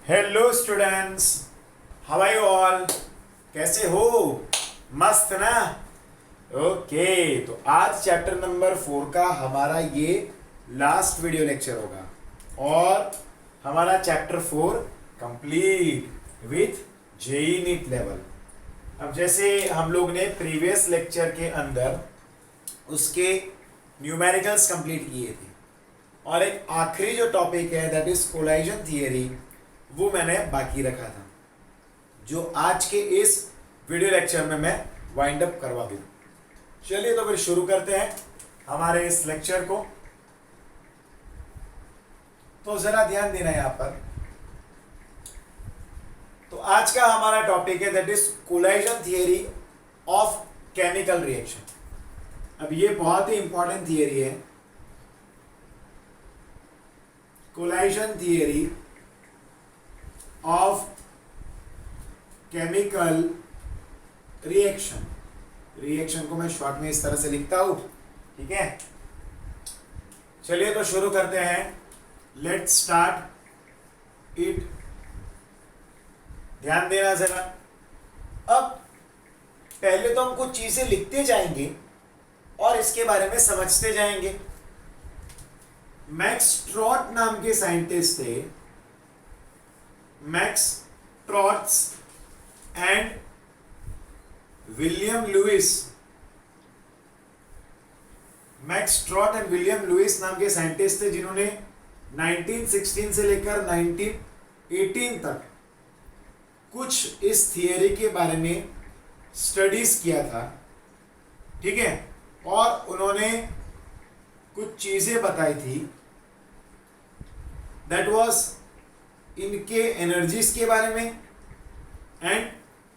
Hello students, how are you all? कैसे हो? मस्त ना? ओके, तो आज चैप्टर नंबर 4 का हमारा ये लास्ट वीडियो लेक्चर होगा और हमारा chapter 4 complete with JEE NEET level. अब जैसे हम लोग ने प्रीवियस लेक्चर के अंदर उसके न्यूमेरिकल्स कंप्लीट किए थे और एक आखिरी जो टॉपिक है दैट इज कोलाइजन थियरी, वो मैंने बाकी रखा था, जो आज के इस वीडियो लेक्चर में मैं वाइंड अप करवा दूँ। चलिए तो फिर शुरू करते हैं हमारे इस लेक्चर को। तो जरा ध्यान देना यहां पर। तो आज का हमारा टॉपिक है that is collision theory of chemical reaction. अब ये बहुत ही इंपॉर्टेंट थियरी है, collision theory of chemical reaction. Reaction को मैं शॉर्ट में इस तरह से लिखता हूं, ठीक है। चलिए तो शुरू करते हैं। Let's start it. ध्यान देना जरा। अब पहले तो हम कुछ चीजें लिखते जाएंगे और इसके बारे में समझते जाएंगे। मैक्स ट्रॉट नाम के साइंटिस्ट थे, Max Trautz and William Lewis. Max Trautz and William Lewis नाम के साइंटिस्ट थे जिन्होंने 1916 से लेकर 1918 तक कुछ इस थियरी के बारे में स्टडीज किया था, ठीक है। और उन्होंने कुछ चीजें बताई थी दैट वाज इनके एनर्जीज के बारे में एंड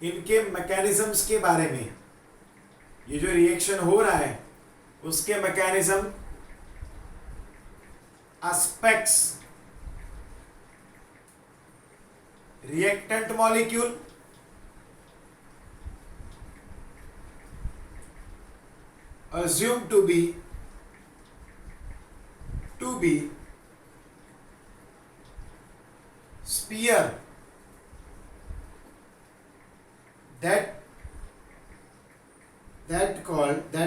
इनके मैकेनिज्म्स के बारे में। ये जो रिएक्शन हो रहा है उसके mechanism, aspects, reactant molecule, assumed to be sphere that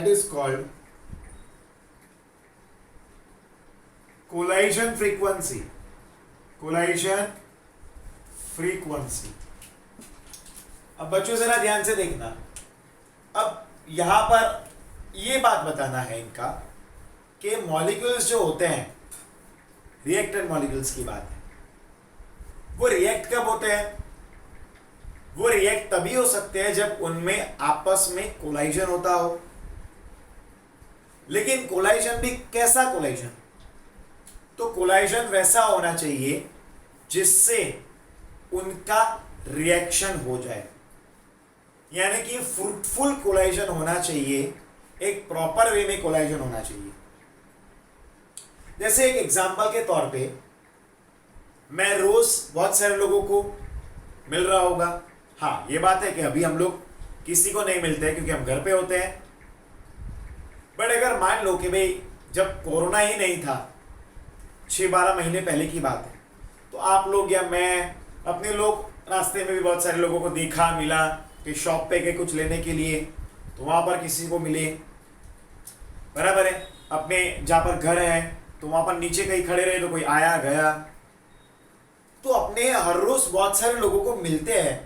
is called collision frequency. अब बच्चों जरा ध्यान से देखना। अब यहां पर ये बात बताना है इनका कि मॉलिक्यूल्स जो होते हैं, रिएक्टेंट मॉलिक्यूल्स की बात है, वो रिएक्ट कब होते हैं? वो रिएक्ट तभी हो सकते हैं जब उनमें आपस में कोलाइजन होता हो। लेकिन कोलाइजन भी कैसा कोलाइजन? तो कोलाइजन वैसा होना चाहिए जिससे उनका रिएक्शन हो जाए, यानी कि फ्रूटफुल कोलाइजन होना चाहिए, एक प्रॉपर वे में कोलाइजन होना चाहिए। जैसे एक एग्जांपल के तौर पे, मैं रोज बहुत सारे लोगों को मिल रहा होगा। हाँ, ये बात है कि अभी हम लोग किसी को नहीं मिलते क्योंकि हम घर पे होते हैं। बट अगर मान लो कि भाई जब कोरोना ही नहीं था, 6-12 महीने पहले की बात है, तो आप लोग या मैं, अपने लोग रास्ते में भी बहुत सारे लोगों को देखा, मिला कि शॉप पे गए कुछ लेने के लिए, तो वहाँ पर किसी को मिले, बराबर है। अपने जहाँ पर घर है तो वहाँ पर नीचे कहीं खड़े रहे तो कोई आया गया। तो अपने हर रोज बहुत सारे लोगों को मिलते हैं,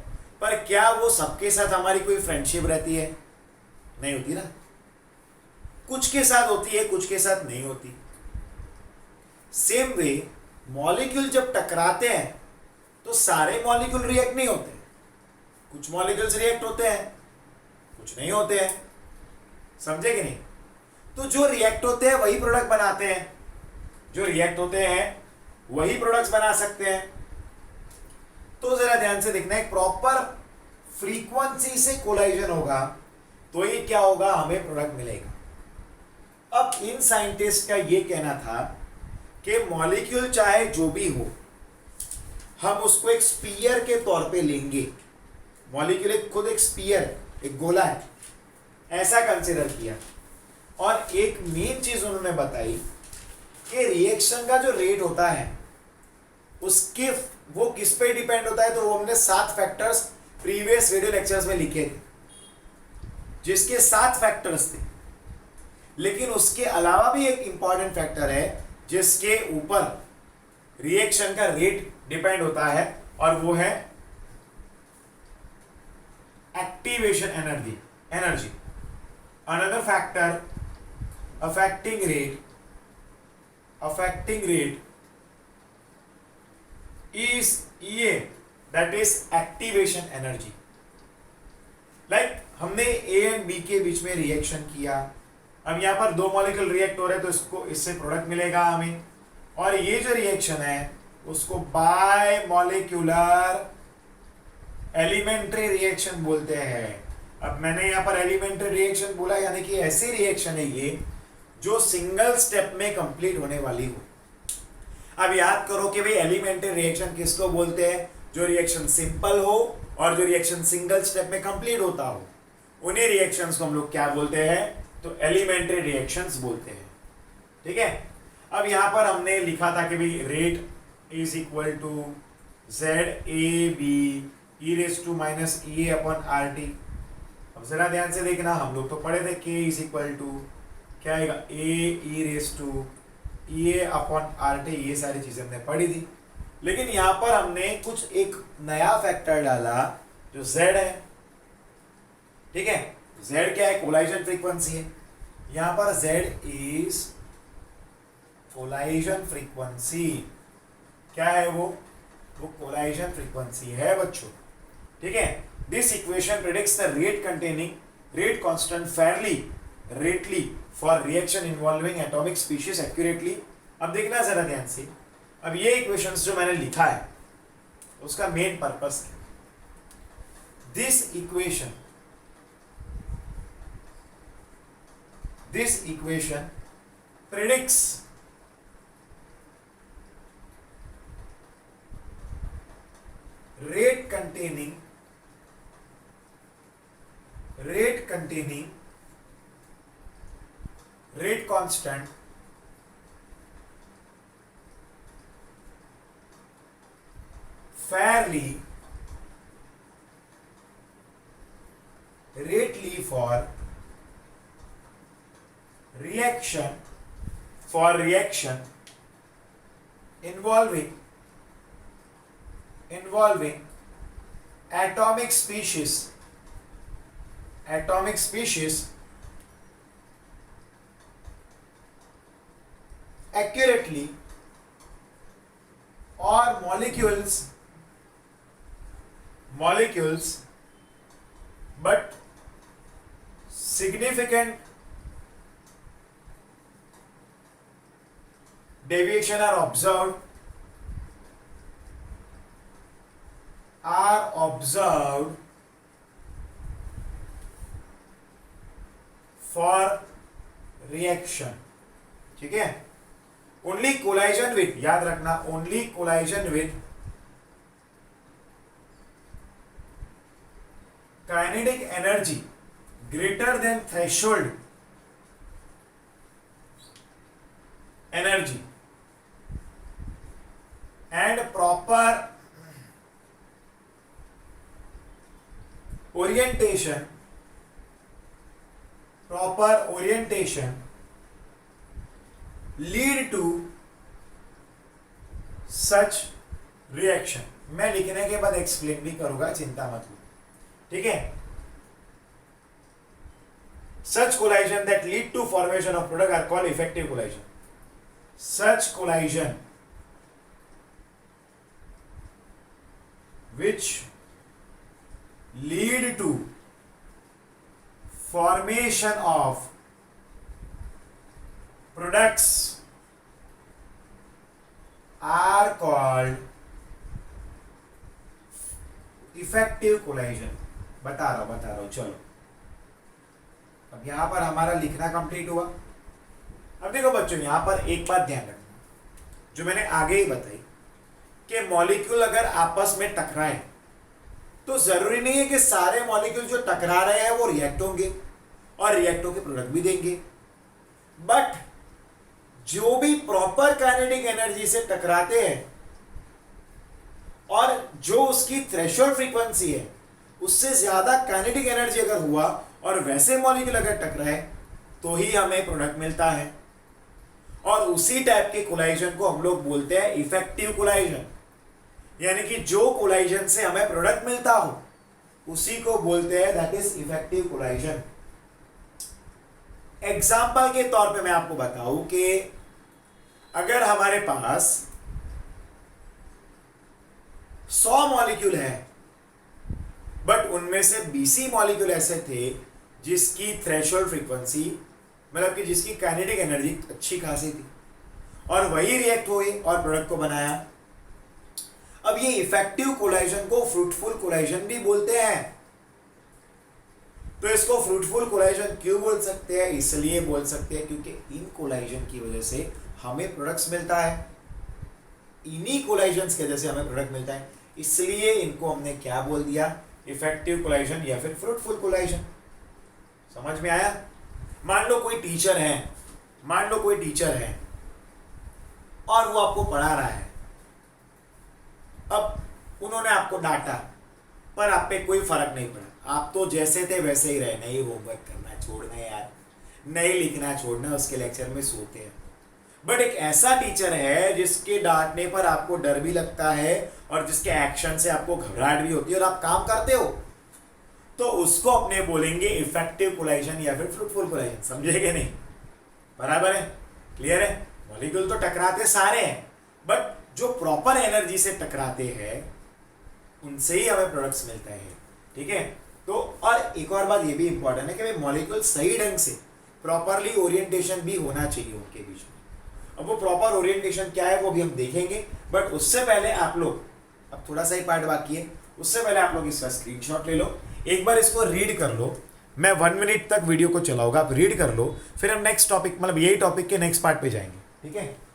पर क्या वो सबके साथ हमारी कोई फ्रेंडशिप रहती है? नहीं होती ना। कुछ के साथ होती है, कुछ के साथ नहीं होती। सेम वे मॉलिक्यूल जब टकराते हैं तो सारे मॉलिक्यूल रिएक्ट नहीं होते, कुछ मॉलिक्यूल्स रिएक्ट होते हैं, कुछ नहीं होते हैं। समझे कि नहीं? तो जो रिएक्ट होते हैं वही प्रोडक्ट बनाते हैं, जो रिएक्ट होते हैं वही प्रोडक्ट्स बना सकते हैं। तो जरा ध्यान से देखना, एक प्रॉपर फ्रीक्वेंसी से कोलाइजन होगा तो ये क्या होगा, हमें प्रोडक्ट मिलेगा। अब इन साइंटिस्ट का ये कहना था कि मॉलिक्यूल चाहे जो भी हो, हम उसको एक स्पीयर के तौर पे लेंगे। मॉलिक्यूल खुद एक स्पीयर, एक गोला है, ऐसा कंसिडर किया। और एक मेन चीज उन्होंने बताई कि रिएक्शन का जो रेट होता है उसके वो किस पे डिपेंड होता है, तो वो हमने 7 फैक्टर्स प्रीवियस वीडियो लेक्चर्स में लिखे थे, जिसके 7 फैक्टर्स थे। लेकिन उसके अलावा भी एक इंपॉर्टेंट फैक्टर है जिसके ऊपर रिएक्शन का रेट डिपेंड होता है, और वो है activation energy. Another factor affecting rate is EA, that is activation energy. Like हमने A एंड B के बीच में रिएक्शन किया, अब यहाँ पर 2 मॉलिक्यूल रिएक्ट हो रहे हैं, तो इससे प्रोडक्ट मिलेगा हमें, और ये जो रिएक्शन है उसको बाय मॉलिक्यूलर एलिमेंट्री रिएक्शन बोलते हैं। अब मैंने यहाँ पर एलिमेंट्री रिएक्शन बोला, यानी कि ऐसी रिएक्शन है ये जो सिंगल स्टेप में कंप्लीट होने वाली हो। अब याद करो कि भाई एलिमेंट्री रिएक्शन किसको बोलते हैं, जो रिएक्शन सिंपल हो और जो रिएक्शन सिंगल स्टेप में कंप्लीट होता हो, उन्हीं रिएक्शंस को हम लोग क्या बोलते हैं, तो एलिमेंट्री रिएक्शंस बोलते हैं। ठीक है, अब यहां पर हमने लिखा था कि भाई rate is equal to ZAB e upon RT। अब जरा ध्यान से देखना, हम लोग तो पढ़े थे K इज इक्वल टू क्या आएगा, E अपॉन RT, ये सारी चीजें हमने पढ़ी थी। लेकिन यहां पर हमने कुछ एक नया फैक्टर डाला जो Z है। ठीक है, Z क्या है, कोलाइजन फ्रीक्वेंसी है। यहां पर Z इज कोलाइजन फ्रीक्वेंसी, क्या है वो कोलाइजन फ्रीक्वेंसी है बच्चों। ठीक है, this equation predicts the rate constant rately for reaction involving atomic species accurately. अब देखना जरा ध्यान से, अब ये इक्वेशंस जो मैंने लिखा है उसका मेन पर्पस है, this equation predicts rate containing rate constant fairly rately for reaction involving atomic species accurately or molecules but significant deviation are observed for reaction। ठीक है, ओनली कोलाइजन विथ, याद रखना, only collision with kinetic energy greater than threshold energy and proper orientation lead to such reaction। मैं लिखने के बाद explain भी करूंगा, चिंता मत लो। ठीक है, such collision that lead to formation of product are called effective collision। such collision which lead to formation of products are called effective collision। बता रहा हूं, चलो। अब यहां पर हमारा लिखना कंप्लीट हुआ। अब देखो बच्चों, यहां पर एक बात ध्यान रखना, जो मैंने आगे ही बताई कि मॉलिक्यूल अगर आपस में टकराए तो जरूरी नहीं है कि सारे मॉलिक्यूल जो टकरा रहे हैं वो रिएक्ट होंगे और रिएक्ट होकर प्रोडक्ट भी देंगे, बट जो भी प्रॉपर काइनेटिक एनर्जी से टकराते हैं और जो उसकी थ्रेशोल्ड फ्रीक्वेंसी है उससे ज्यादा काइनेटिक एनर्जी अगर हुआ और वैसे मॉलिक्यूल अगर टकराए तो ही हमें प्रोडक्ट मिलता है। और उसी टाइप के कोलाइजन को हम लोग बोलते हैं इफेक्टिव कोलाइजन, यानी कि जो कोलाइजन से हमें प्रोडक्ट मिलता हो उसी को बोलते हैं that is effective collision. Example के तौर पे मैं आपको बताऊं कि अगर हमारे पास 100 मॉलिक्यूल है बट उनमें से 20 मॉलिक्यूल ऐसे थे जिसकी थ्रेशोल्ड फ्रीक्वेंसी मतलब कि जिसकी काइनेटिक एनर्जी अच्छी खासी थी और वही रिएक्ट हुए और प्रोडक्ट को बनाया। अब ये इफेक्टिव कोलाइजन को फ्रूटफुल कोलाइजन भी बोलते हैं। तो इसको फ्रूटफुल कोलाइजन क्यों बोल सकते हैं? इसलिए बोल सकते हैं क्योंकि इन कोलाइजन की वजह से हमें प्रोडक्ट्स मिलता है, इन्हीं कोलाइजन की वजह से हमें प्रोडक्ट मिलता है, इसलिए इनको हमने क्या बोल दिया? इफेक्टिव कोलाइजन या फिर फ्रूटफुल कोलाइजन। समझ में आया? मान लो कोई टीचर है और वो आपको पढ़ा रहा है। अब उन्होंने आपको डांटा पर आप पे कोई फर्क नहीं पड़ा, आप तो जैसे थे वैसे ही रहे, नहीं होमवर्क करना छोड़ना यार, नहीं लिखना छोड़ना, उसके लेक्चर में सोते हैं। बट एक ऐसा टीचर है जिसके डांटने पर आपको डर भी लगता है और जिसके एक्शन से आपको घबराहट भी होती है और आप काम करते हो, तो उसको अपने बोलेंगे इफेक्टिव कोलाइजन या फिर फ्रूटफुल कोलाइजन। समझेगे नहीं? बराबर है? क्लियर है? मॉलिक्यूल तो टकराते सारे हैं बट जो प्रॉपर एनर्जी से टकराते हैं उनसे ही हमें प्रोडक्ट्स मिलते हैं। ठीक है? तो और एक और बात ये भी इंपॉर्टेंट है कि भाई मॉलिक्यूल सही ढंग से प्रॉपरली ओरिएंटेशन भी होना चाहिए उनके बीच में। अब वो प्रॉपर ओरिएंटेशन क्या है वो भी हम देखेंगे, बट उससे पहले आप लोग, अब थोड़ा सा ही पार्ट बाकी है, उससे पहले आप लोग इसका स्क्रीनशॉट ले लो, एक बार इसको रीड कर लो। मैं 1 मिनट तक वीडियो को चलाऊंगा, आप रीड कर लो, फिर हम नेक्स्ट टॉपिक मतलब यही टॉपिक के नेक्स्ट पार्ट पे जाएंगे। ठीक है?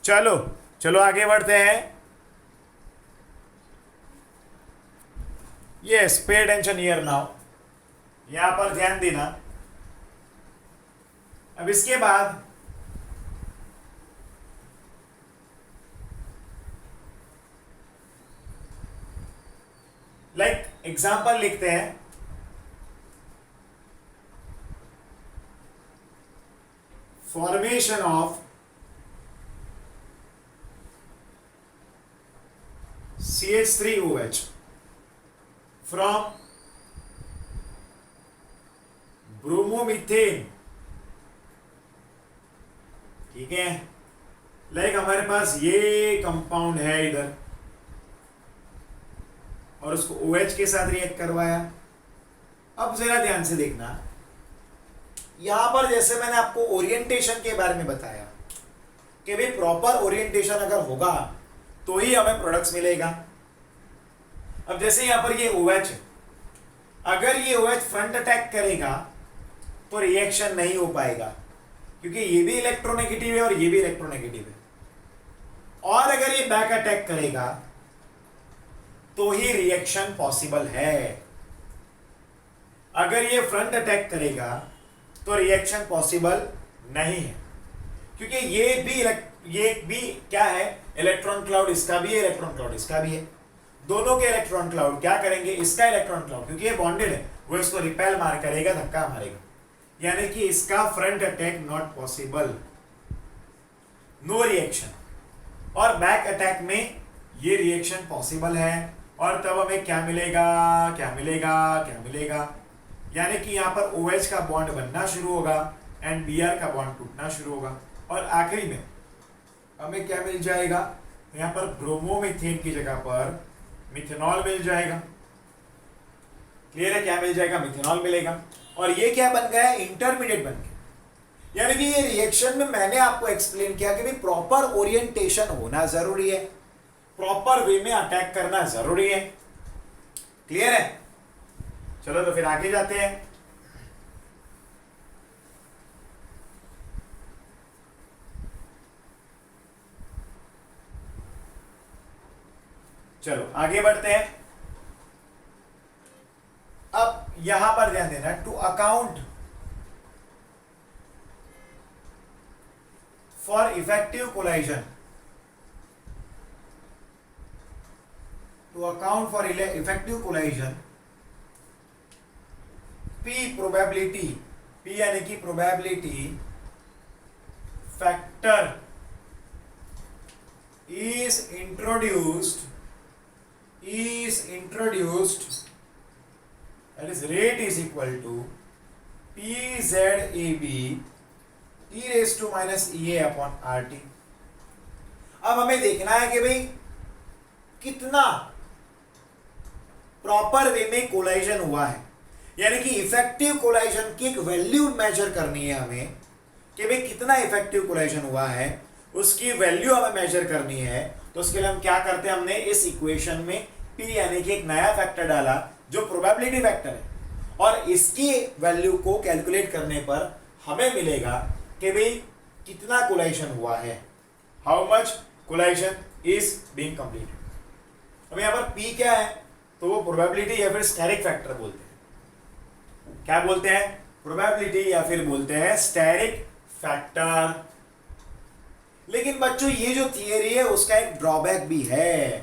चलो चलो आगे बढ़ते हैं। Yes, pay attention here now, यहां पर ध्यान देना। अब इसके बाद एग्जाम्पल लिखते हैं। Formation of CH3OH from bromomethane, ठीक है। लाइक हमारे पास ये कंपाउंड है इधर और उसको OH के साथ रिएक्ट करवाया। अब जरा ध्यान से देखना, यहां पर जैसे मैंने आपको ओरिएंटेशन के बारे में बताया कि भाई प्रॉपर ओरिएंटेशन अगर होगा तो ही हमें प्रोडक्ट्स मिलेगा। अब जैसे यहां पर ये OH है, अगर ये OH फ्रंट अटैक करेगा तो रिएक्शन नहीं हो पाएगा, क्योंकि ये भी इलेक्ट्रोनेगेटिव है और ये भी इलेक्ट्रोनेगेटिव है। और अगर ये बैक अटैक करेगा तो ही रिएक्शन पॉसिबल है। अगर ये फ्रंट अटैक करेगा तो रिएक्शन पॉसिबल नहीं है, क्योंकि ये भी क्या है, इलेक्ट्रॉन क्लाउड, इसका भी है इलेक्ट्रॉन क्लाउड, इसका भी है। दोनों के इलेक्ट्रॉन क्लाउड क्या करेंगे, इसका इलेक्ट्रॉन क्लाउड क्योंकि ये बॉन्डेड है वो इसको रिपेल मार करेगा, धक्का मारेगा, यानी कि इसका front attack not possible, no reaction. और बैक अटैक में ये रिएक्शन पॉसिबल है, और तब हमें क्या मिलेगा, क्या मिलेगा, क्या मिलेगा, यानी कि यहां पर OH का बॉन्ड बनना शुरू होगा एंड Br का बॉन्ड टूटना शुरू होगा, और आखिरी में हमें क्या मिल जाएगा, यहां पर ब्रोमोमीथेन की जगह पर मिथेनॉल मिल जाएगा। क्लियर है, क्या मिल जाएगा, मिथेनॉल मिलेगा। और ये क्या बन गया, इंटरमीडिएट बन गया। यानी कि ये रिएक्शन में मैंने आपको एक्सप्लेन किया कि भाई प्रॉपर ओरिएंटेशन होना जरूरी है, प्रॉपर वे में अटैक करना जरूरी है। क्लियर है, चलो तो फिर आगे जाते हैं। चलो आगे बढ़ते हैं। अब यहां पर ध्यान देना, to account for effective collision, to account for effective collision, P probability, P यानी कि probability factor is introduced, that is rate is equal to PZAB e raised to minus EA upon RT। अब हमें देखना है कि भाई कितना proper way में कोलाइजन हुआ है, यानी कि इफेक्टिव कोलाइजन की एक वैल्यू मेजर करनी है हमें कि भाई कितना इफेक्टिव कोलाइजन हुआ है, उसकी वैल्यू हमें मेजर करनी है। तो उसके लिए हम क्या करते हैं, हमने इस इक्वेशन में P यानी कि एक नया फैक्टर डाला जो प्रोबेबिलिटी फैक्टर है, और इसकी वैल्यू को कैलकुलेट करने पर हमें मिलेगा कि भाई कितना कोलाइजन हुआ है, how much collision is being completed. अब यहाँ पर P क्या है, तो वो प्रोबेबिलिटी या फिर स्टेरिक फैक्टर बोलते हैं। क्या बोलते हैं, प्रोबेबिलिटी या फिर बोलते हैं स्टेरिक फैक्टर। लेकिन बच्चों ये जो थियरी है उसका एक ड्रॉबैक भी है।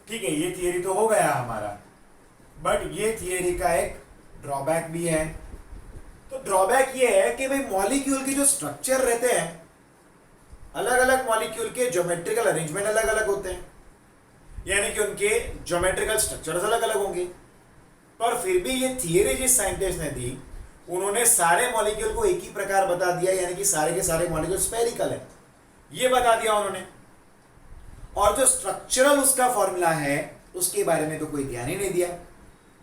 ठीक है, ये थियरी तो हो गया हमारा, बट ये थियरी का एक ड्रॉबैक भी है। तो ड्रॉबैक ये है कि भाई मॉलिक्यूल के जो स्ट्रक्चर रहते हैं, अलग अलग मॉलिक्यूल के ज्योमेट्रिकल अरेंजमेंट अलग अलग होते हैं, यानी कि उनके ज्योमेट्रिकल स्ट्रक्चर्स अलग अलग होंगे। पर फिर भी ये थियरी जिस साइंटिस्ट ने दी, उन्होंने सारे मॉलिक्यूल को एक ही प्रकार बता दिया, यानी कि सारे के सारे मॉलिक्यूल स्फेरिकल है, ये बता दिया उन्होंने। और जो स्ट्रक्चरल उसका फॉर्मूला है उसके बारे में तो कोई ध्यान ही नहीं दिया,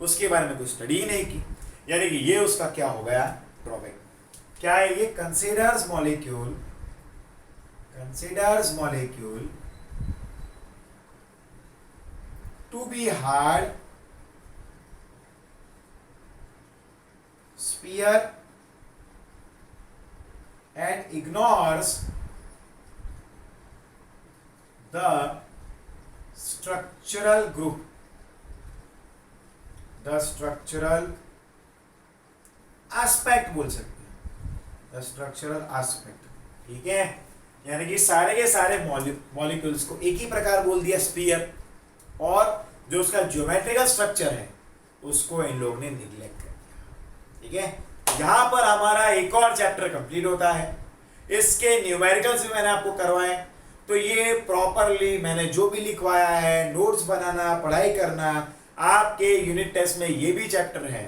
उसके बारे में कोई स्टडी ही नहीं की, यानी कि ये उसका क्या हो गया, ड्रॉबैक। क्या है ये, considers molecule to be hard sphere and ignores the structural group, the structural aspect बोल सकते हैं, the structural aspect। ठीक है, यानी कि सारे के सारे मॉलिक्यूल्स को एक ही प्रकार बोल दिया स्फीयर, और जो उसका ज्योमेट्रिकल स्ट्रक्चर है उसको इन लोगों ने निग्लेक्ट कर दिया। ठीक है, यहां पर हमारा एक और चैप्टर कंप्लीट होता है। इसके न्यूमेरिकल्स भी मैंने आपको करवाए, तो ये प्रॉपरली मैंने जो भी लिखवाया है, नोट्स बनाना, पढ़ाई करना, आपके यूनिट टेस्ट में ये भी चैप्टर है,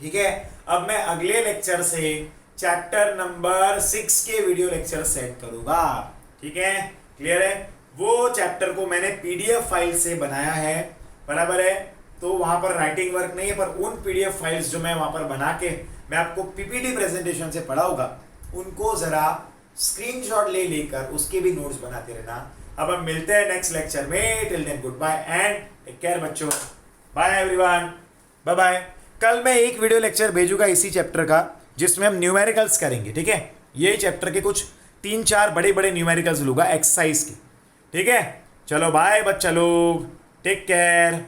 ठीक है। अब मैं अगले लेक्चर से चैप्टर नंबर 6 के वीडियो लेक्चर सेट करूंगा। ठीक है, क्लियर है। वो चैप्टर को मैंने पीडीएफ फाइल से बनाया है, बराबर है। तो वहां पर राइटिंग वर्क नहीं है, पर उन पीडीएफ फाइल्स जो मैं वहां पर बना के मैं आपको पीपीटी प्रेजेंटेशन से पढ़ाऊंगा, उनको जरा स्क्रीनशॉट ले लेकर उसके भी नोट्स बनाते रहना। अब हम मिलते हैं नेक्स्ट लेक्चर में। Till then good bye and take care बच्चों। Bye everyone, bye bye. कल मैं एक वीडियो लेक्चर भेजूंगा इसी चैप्टर का, जिसमें हम न्यूमेरिकल्स करेंगे। ठीक है, यही चैप्टर के कुछ 3-4 बड़े बड़े न्यूमेरिकल्स लूंगा एक्सरसाइज के। ठीक है, चलो बाय बच्चा लोग, टेक केयर।